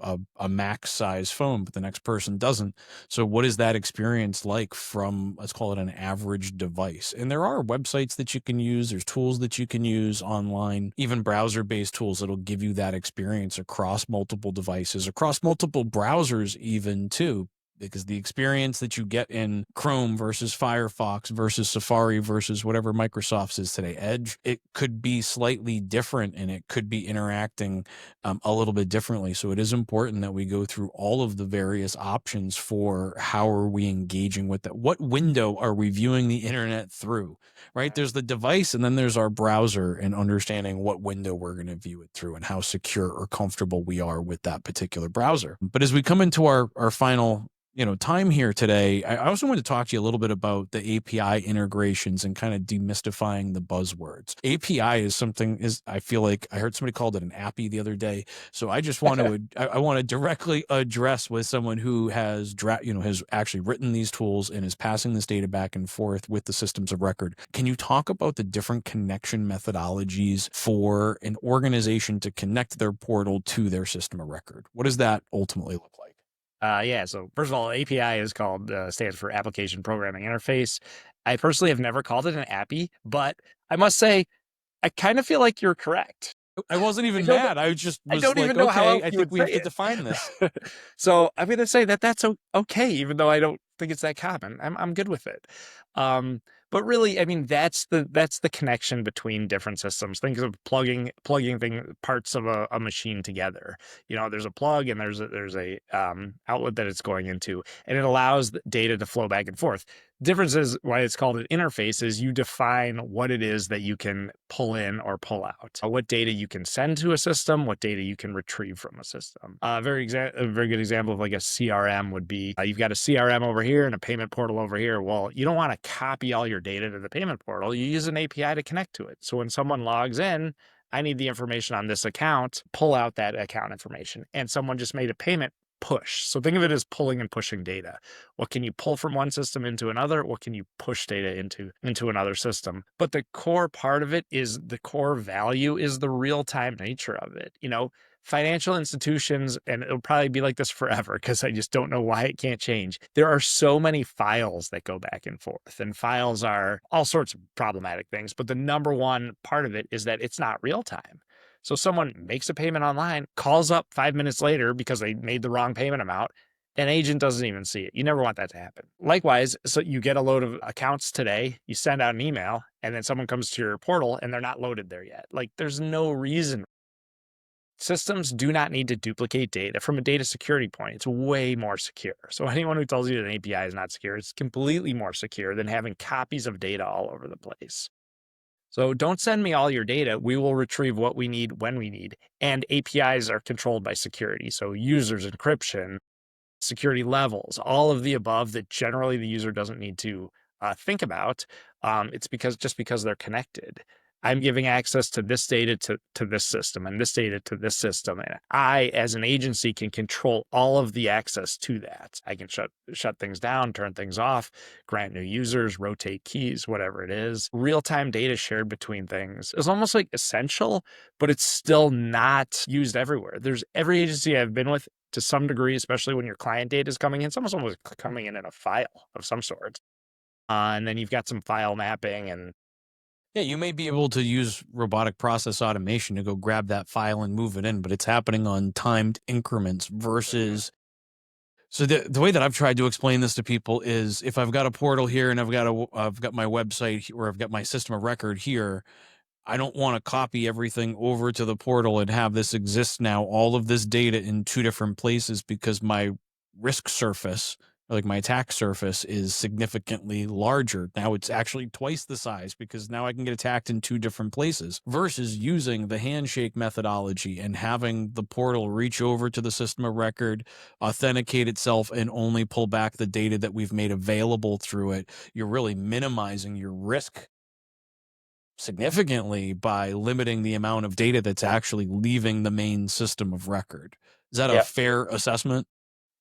max size phone, but the next person doesn't. So what is that experience like from, let's call it an average device? And there are websites that you can use. There's tools that you can use online, even browser-based tools that'll give you that experience across multiple devices, across multiple browsers even too, because the experience that you get in Chrome versus Firefox versus Safari versus whatever Microsoft's is today, Edge, it could be slightly different and it could be interacting a little bit differently. So it is important that we go through all of the various options for how are we engaging with that? What window are we viewing the internet through, right? There's the device and then there's our browser, and understanding what window we're going to view it through and how secure or comfortable we are with that particular browser. But as we come into our final time here today, I also want to talk to you a little bit about the API integrations and kind of demystifying the buzzwords. API is something I feel like I heard somebody called it an appy the other day. So I just want to, I want to directly address with someone who has has actually written these tools and is passing this data back and forth with the systems of record. Can you talk about the different connection methodologies for an organization to connect their portal to their system of record? What does that ultimately look like? Yeah. So first of all, API is called stands for Application Programming Interface. I personally have never called it an API, but I must say I kind of feel like you're correct. I wasn't even mad. I just I was don't like, even know how okay, else I you think would we have say to it. define this. So I'm going to say that that's okay, even though I don't think it's that common. I'm good with it. But really, I mean, that's the connection between different systems. Think of plugging parts of a machine together. There's a plug and there's a outlet that it's going into, and it allows the data to flow back and forth. Difference is why it's called an interface is you define what it is that you can pull in or pull out, what data you can send to a system, what data you can retrieve from a system. A very good example of like a CRM would be you've got a CRM over here and a payment portal over here. Well, you don't want to copy all your data to the payment portal. You use an API to connect to it. So when someone logs in, I need the information on this account, pull out that account information, and someone just made a payment push. So think of it as pulling and pushing data. What can you pull from one system into another? What can you push data into another system? But the core part of it is the core value is the real-time nature of it. Financial institutions, and it'll probably be like this forever because I just don't know why it can't change. There are so many files that go back and forth, and files are all sorts of problematic things. But the number one part of it is that it's not real time. So someone makes a payment online, calls up 5 minutes later because they made the wrong payment amount. An agent doesn't even see it. You never want that to happen. Likewise, so you get a load of accounts today, you send out an email, and then someone comes to your portal and they're not loaded there yet. Like there's no reason. Systems do not need to duplicate data. From a data security point, it's way more secure. So anyone who tells you that an API is not secure, it's completely more secure than having copies of data all over the place. So don't send me all your data. We will retrieve what we need when we need. And APIs are controlled by security. So users, encryption, security levels, all of the above that generally the user doesn't need to think about. It's because they're connected. I'm giving access to this data to this system and this data to this system. And I, as an agency, can control all of the access to that. I can shut things down, turn things off, grant new users, rotate keys, whatever it is. Real-time data shared between things is almost like essential, but it's still not used everywhere. There's every agency I've been with to some degree, especially when your client data is coming in, it's almost coming in a file of some sort. And then you've got some file mapping and Yeah, you may be able to use robotic process automation to go grab that file and move it in, but it's happening on timed increments versus. So the way that I've tried to explain this to people is if I've got a portal here and I've got my website or I've got my system of record here, I don't want to copy everything over to the portal and have this exist now, all of this data in two different places, because my risk surface, like my attack surface, is significantly larger. Now it's actually twice the size because now I can get attacked in two different places versus using the handshake methodology and having the portal reach over to the system of record, authenticate itself, and only pull back the data that we've made available through it. You're really minimizing your risk significantly by limiting the amount of data that's actually leaving the main system of record. Is that a yeah, fair assessment?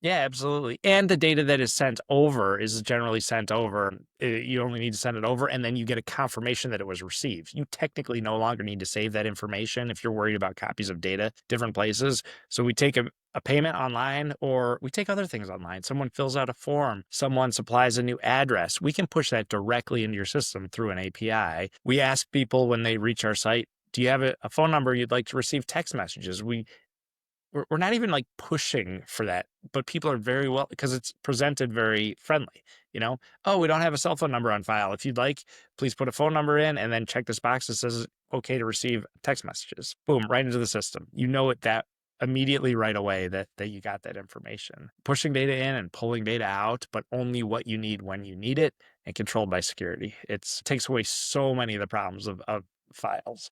Yeah, absolutely. And the data that is sent over is generally sent over. You only need to send it over, and then you get a confirmation that it was received. You technically no longer need to save that information if you're worried about copies of data different places. So we take a payment online, or we take other things online. Someone fills out a form, someone supplies a new address. We can push that directly into your system through an API. We ask people when they reach our site, do you have a phone number you'd like to receive text messages? We're not even like pushing for that, but people are very well because it's presented very friendly, you know? Oh, we don't have a cell phone number on file. If you'd like, please put a phone number in and then check this box that says okay to receive text messages. Boom, right into the system. You know it that immediately right away that you got that information. Pushing data in and pulling data out, but only what you need when you need it and controlled by security. It takes away so many of the problems of files.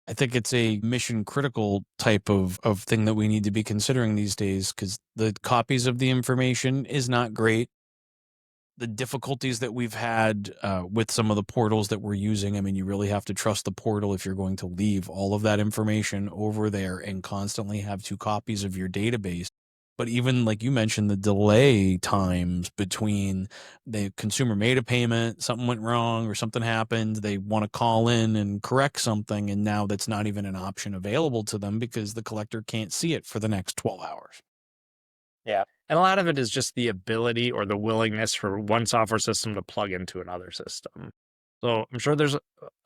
I think it's a mission critical type of thing that we need to be considering these days because the copies of the information is not great. The difficulties that we've had with some of the portals that we're using, I mean, you really have to trust the portal if you're going to leave all of that information over there and constantly have two copies of your database. But even like you mentioned, the delay times between the consumer made a payment, something went wrong or something happened, they want to call in and correct something, and now that's not even an option available to them because the collector can't see it for the next 12 hours. Yeah. And a lot of it is just the ability or the willingness for one software system to plug into another system. So I'm sure there's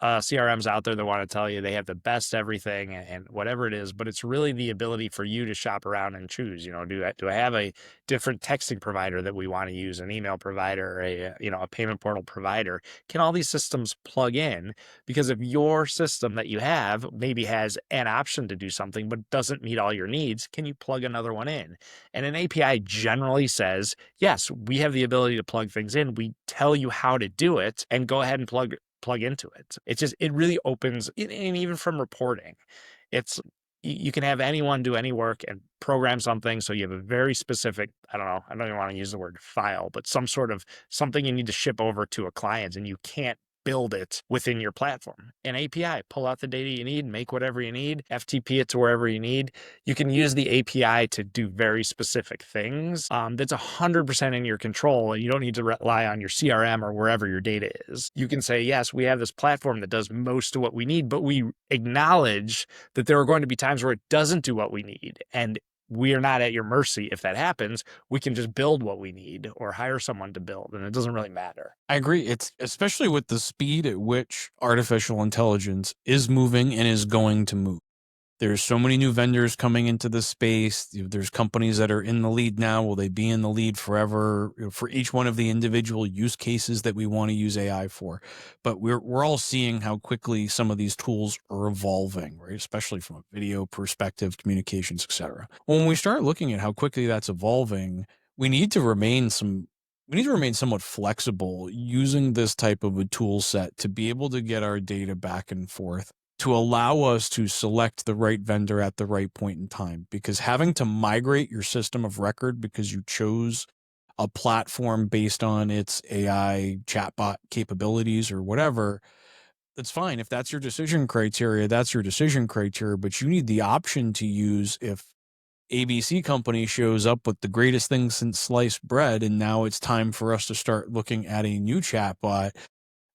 CRMs out there that want to tell you they have the best everything and whatever it is, but it's really the ability for you to shop around and choose. You know, do I have a different texting provider that we want to use, an email provider, a payment portal provider? Can all these systems plug in? Because if your system that you have maybe has an option to do something but doesn't meet all your needs, can you plug another one in? And an API generally says, yes, we have the ability to plug things in. We tell you how to do it and go ahead and plug into it. It really opens, and even from reporting, it's you can have anyone do any work and program something. So you have a very specific, I don't even want to use the word file, but some sort of something you need to ship over to a client and you can't build it within your platform. An API, pull out the data you need, make whatever you need, FTP it to wherever you need. You can use the API to do very specific things. That's 100% in your control, and you don't need to rely on your CRM or wherever your data is. You can say, yes, we have this platform that does most of what we need, but we acknowledge that there are going to be times where it doesn't do what we need. And we are not at your mercy if that happens. We can just build what we need or hire someone to build, and it doesn't really matter. I agree. It's especially with the speed at which artificial intelligence is moving and is going to move. There's so many new vendors coming into the space. There's companies that are in the lead now. Will they be in the lead forever? For each one of the individual use cases that we want to use AI for? But we're all seeing how quickly some of these tools are evolving, right? Especially from a video perspective, communications, etc. When we start looking at how quickly that's evolving, we need to remain some we need to remain somewhat flexible using this type of a tool set to be able to get our data back and forth to allow us to select the right vendor at the right point in time. Because having to migrate your system of record because you chose a platform based on its AI chatbot capabilities or whatever, that's fine. If that's your decision criteria, that's your decision criteria, but you need the option to use if ABC company shows up with the greatest thing since sliced bread, and now it's time for us to start looking at a new chatbot.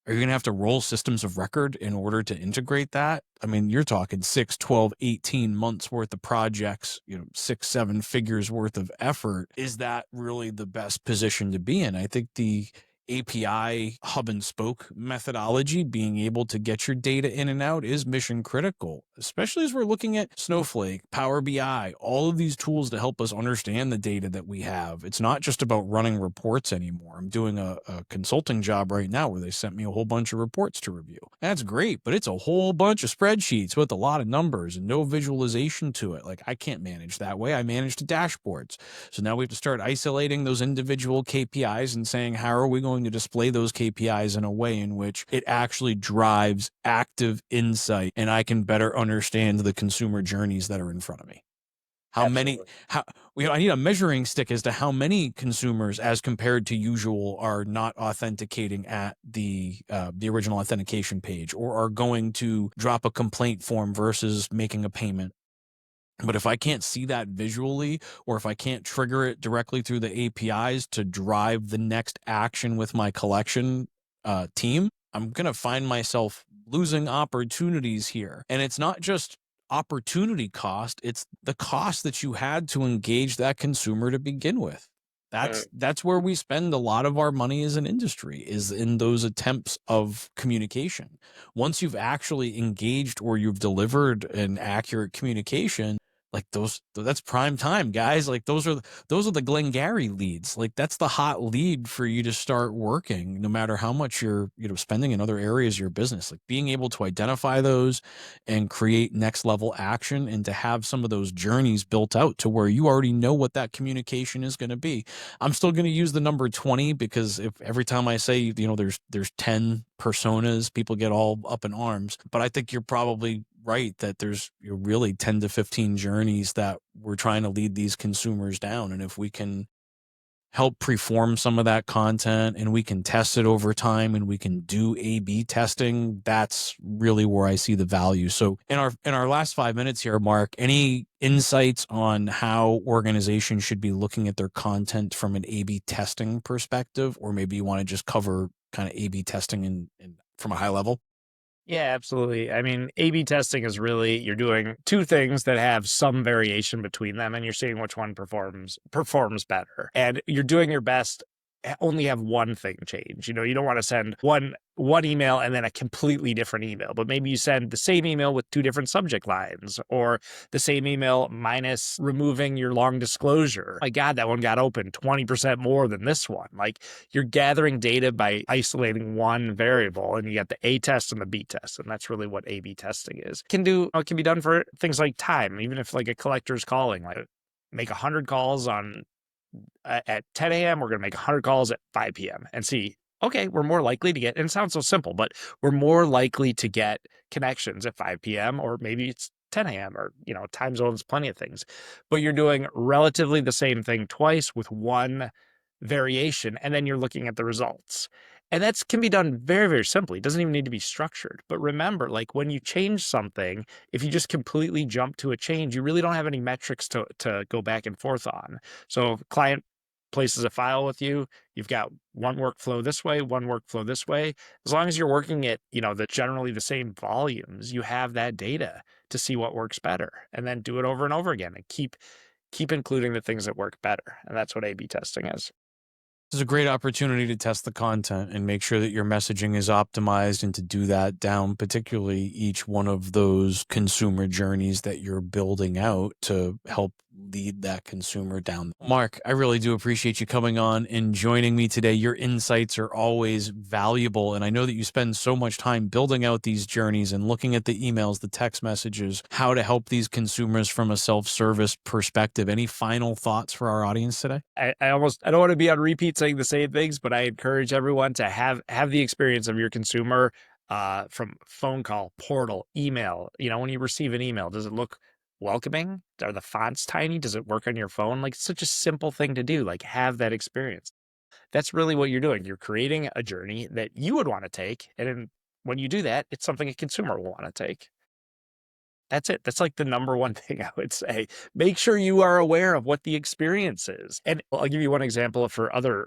Are you going to have to roll systems of record in order to integrate that? I mean, you're talking 6, 12, 18 months worth of projects, 6, 7 figures worth of effort. Is that really the best position to be in? I think the API hub and spoke methodology, being able to get your data in and out, is mission critical, especially as we're looking at Snowflake, Power BI, all of these tools to help us understand the data that we have. It's not just about running reports anymore. I'm doing a consulting job right now where they sent me a whole bunch of reports to review. That's great, but it's a whole bunch of spreadsheets with a lot of numbers and no visualization to it. Like, I can't manage that way. I manage the dashboards. So now we have to start isolating those individual KPIs and saying, how are we going to display those KPIs in a way in which it actually drives active insight and I can better understand the consumer journeys that are in front of me? How many, Absolutely. how, I need a measuring stick as to how many consumers, as compared to usual, are not authenticating at the original authentication page or are going to drop a complaint form versus making a payment. But if I can't see that visually, or if I can't trigger it directly through the APIs to drive the next action with my collection team, I'm going to find myself losing opportunities here. And it's not just opportunity cost, it's the cost that you had to engage that consumer to begin with. That's where we spend a lot of our money as an industry, is in those attempts of communication. Once you've actually engaged or you've delivered an accurate communication, like that's prime time, guys. Like those are the Glengarry leads. Like that's the hot lead for you to start working, no matter how much you're, spending in other areas of your business. Like being able to identify those and create next level action, and to have some of those journeys built out to where you already know what that communication is going to be. I'm still going to use the number 20, because if every time I say, there's 10 personas, people get all up in arms. But I think you're probably right that there's really 10 to 15 journeys that we're trying to lead these consumers down. And if we can help preform some of that content, and we can test it over time, and we can do A/B testing, that's really where I see the value. So in our last 5 minutes here, Mark, any insights on how organizations should be looking at their content from an A/B testing perspective, or maybe you want to just cover kind of A/B testing and from a high level? Yeah, absolutely. I mean, A/B testing is really, you're doing two things that have some variation between them, and you're seeing which one performs better. And you're doing your best only have one thing change. You don't want to send one email and then a completely different email, but maybe you send the same email with two different subject lines, or the same email minus removing your long disclosure. My God, that one got open 20% more than this one. Like, you're gathering data by isolating one variable, and you got the A test and the B test, and that's really what A/B testing is. It can be done for things like time, even if like a collector's calling, like make 100 calls at 10 a.m. We're going to make 100 calls at 5 p.m. and see, okay, we're more likely to get, and it sounds so simple, but we're more likely to get connections at 5 p.m. or maybe it's 10 a.m. or, time zones, plenty of things. But you're doing relatively the same thing twice with one variation, and then you're looking at the results. And that can be done very, very simply. It doesn't even need to be structured. But remember, like when you change something, if you just completely jump to a change, you really don't have any metrics to go back and forth on. So if client places a file with you, you've got one workflow this way, one workflow this way. As long as you're working at, generally the same volumes, you have that data to see what works better, and then do it over and over again, and keep including the things that work better. And that's what A/B testing is. This is a great opportunity to test the content and make sure that your messaging is optimized, and to do that down particularly each one of those consumer journeys that you're building out to help lead that consumer down. Mark, I really do appreciate you coming on and joining me today. Your insights are always valuable, and I know that you spend so much time building out these journeys and looking at the emails, the text messages, how to help these consumers from a self-service perspective. Any final thoughts for our audience today? I don't want to be on repeat saying the same things, but I encourage everyone to have the experience of your consumer, from phone call, portal, email. When you receive an email, does it look welcoming? Are the fonts tiny? Does it work on your phone? Like, it's such a simple thing to do, like have that experience. That's really what you're doing. You're creating a journey that you would want to take. And then when you do that, it's something a consumer will want to take. That's it. That's like the number one thing I would say. Make sure you are aware of what the experience is. And I'll give you one example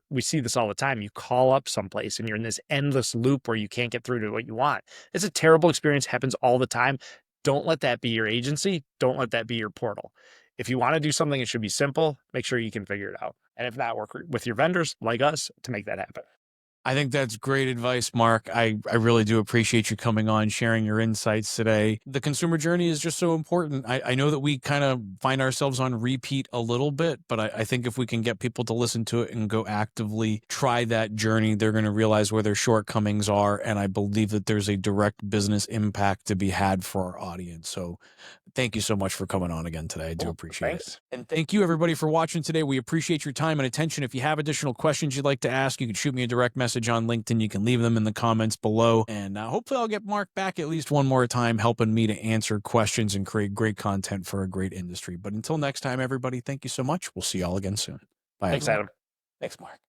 we see this all the time. You call up someplace and you're in this endless loop where you can't get through to what you want. It's a terrible experience, happens all the time. Don't let that be your agency. Don't let that be your portal. If you want to do something, it should be simple. Make sure you can figure it out. And if not, work with your vendors like us to make that happen. I think that's great advice, Mark. I really do appreciate you coming on, sharing your insights today. The consumer journey is just so important. I know that we kind of find ourselves on repeat a little bit, but I think if we can get people to listen to it and go actively try that journey, they're going to realize where their shortcomings are. And I believe that there's a direct business impact to be had for our audience. So thank you so much for coming on again today. I do appreciate it. And thank you, everybody, for watching today. We appreciate your time and attention. If you have additional questions you'd like to ask, you can shoot me a direct message on LinkedIn. You can leave them in the comments below. And hopefully I'll get Mark back at least one more time, helping me to answer questions and create great content for a great industry. But until next time, everybody, thank you so much. We'll see y'all again soon. Bye, Thanks, everyone. Adam. Thanks, Mark.